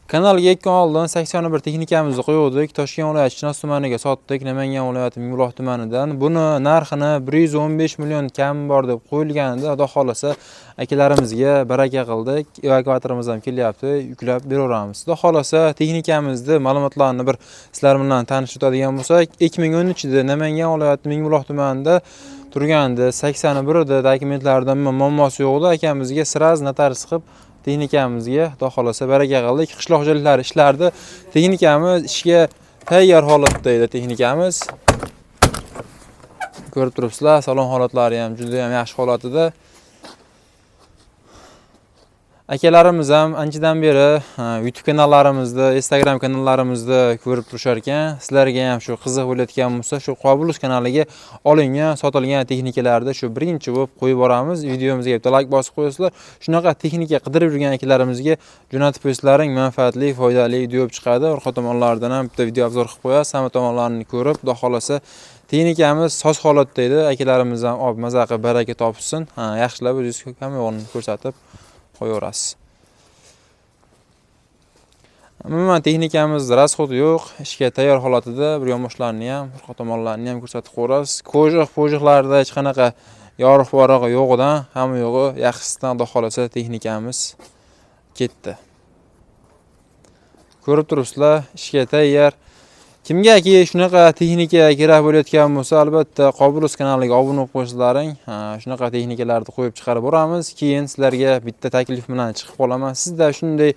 Kanalga 2 kun oldin 81 texnikamizni qo'ydik. Toshkent viloyati Chinoz tumaniga sotdik. Namangan viloyati Mingbuloq tumanidan. Buni narxini 115 million kam bor deb qo'yilganida, xudo xolasa akalarimizga baraka qildik. Evakuatorimiz ham kelyapti, yuklab beraveramiz. Xudo xolasa texnikamizni ma'lumotlarini bir sizlar bilan tanishib o'tadigan bo'lsak, 2013da Namangan viloyati Mingbuloq tumanida turgandi. 81da dokumentlardan muammosi yo'q edi. Akamizga siraz notarius qilib texnikamizga xudo xolasa baraka qildik. Qishloq xo'jaliklari ishlardi. Texnikamiz ishga tayyor holatda edi texnikamiz. Ko'rib turibsizlar, salon holatlari ham juda ham yaxshi holatida. Akalarimiz ham anchadan beri YouTube kanallarimizda, Instagram kanallarimizda ko'rib turishar ekan. Sizlarga ham shu qiziq bo'layotgan bo'lsa, shu Qobulus kanaliga olingan, sotilgan texnikalarni shu birinchi bo'lib qo'yib boramiz. Videomizga bitta like bosib qo'yasizlar. Shunaqa texnika qidirib yurgan akalarimizga jo'natib qo'yishlaring manfaatli, foydali video chiqadi. Orqa tomonlaridan ham bitta video obzor qilib qo'yasiz. Hamma tomonlarini ko'rib, xudo xolasa texnikamiz soz holatda edi. Akalarimiz ham olib maza qilib baraka topsin. Yaxshilab o'zingiz kameralarni ko'rsatib qo'yaverasiz. Umuman texnikamiz rasxod yo'q, ishga tayyor holatida. Bir yonboshlarni ham, orqa tomonlarni ham ko'rsatib qo'yasiz. Qo'jiqlarda hech qanaqa yorug'-borig'i yo'g'idan, hamma yo'g'i yaxshisidan xudo xolasa texnikamiz ketdi. Ko'rib turibsizlar, ishga tayyor. Kimgaki shunaqa texnika kerak bo'layotgan bo'lsa, albatta Qobulus kanaliga obuna bo'lib qo'yishlaring. Shunaqa texnikalarni qo'yib chiqarib boramiz. Keyin sizlarga bitta taklif bilan chiqib qolaman. Sizda shunday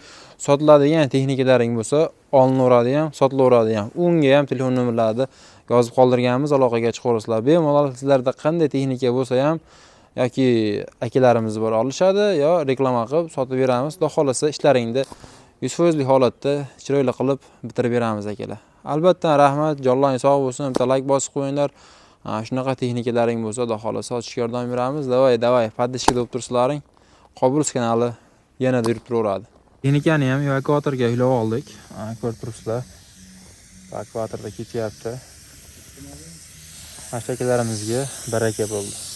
sotiladigan texnikalaring bo'lsa, olinaveradi ham, sotilaveradi ham. Unga ham telefon nomerlarini yozib qoldirganmiz, aloqaga chiqaverasizlar. Bemalol sizlarda qanday texnika bo'lsa ham yoki akalarimiz bor olishadi, yo reklama qilib sotib beramiz. Xudo xolasa ishlaringni 100% holatda chiroyli qilib bitirib beramiz akalar. Albatta rahmat, jonlaring sog' bo'lsin, bitta like bosib qo'yinglar. Shunaqa texnikalaring bo'lsa, xudo xolasa sotishga yordam beramiz. Davay, paddishga deb turslaring. Qobulus kanali yanada yurib turaveradi. Texnikani ham evakuatorga uylab oldik. Ko'rib turibsizlar. Evakuatorda ketyapti. Mashakalarimizga baraka bo'ldi.